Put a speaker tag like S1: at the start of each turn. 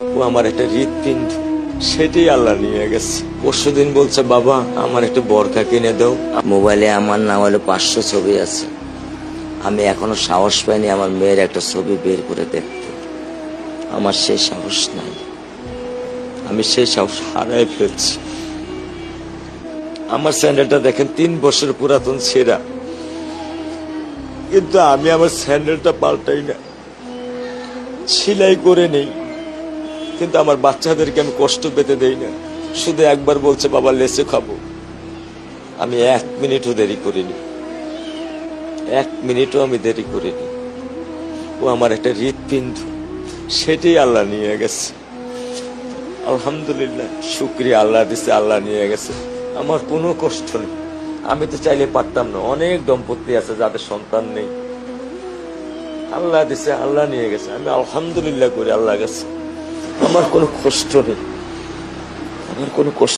S1: ও আমার একটা হৃৎপিণ্ড, সেটাই আল্লাহ নিয়ে গেছে। পরশুদিন বলছে, বাবা আমার একটা বোরকা কিনে দাও। মোবাইলে আমার না হলে 500 ছবি আছে, আমি এখনো সাহস পাইনি আমার মেয়ের একটা ছবি বের করে দেখতে। আমার সেই সাহস নাই, আমি সেই সাহস হারাই ফেলছি। আমার স্যান্ডেলটা দেখেন 3 বছর পুরাতন ছেঁড়া, কিন্তু আমি আমার স্যান্ডেলটা পাল্টাই না, সেলাই করে নেই। কিন্তু আমার বাচ্চাদেরকে আমি কষ্ট পেতে দেই না। শুধু একবার বলছে, বাবা লেচে খাবো, আমি 1 মিনিটও দেরি করিনি, 1 মিনিটও আমি দেরি করিনি। ও আমার একটা হৃৎপিণ্ড, সেটাই আল্লাহ নিয়ে গেছে। আলহামদুলিল্লাহ, শুকরিয়া, আল্লাহ দিছে, আল্লাহ নিয়ে গেছে। আমার কোনো কষ্ট নেই। আমি তো চাইলে পারতাম না, অনেক দম্পতি আছে যাদের সন্তান নেই। আল্লাহ দিছে, আল্লাহ নিয়ে গেছে, আমি আলহামদুলিল্লাহ করি আল্লাহ গেছে। আমার কোনো কষ্ট নেই, আমার কোনো কষ্ট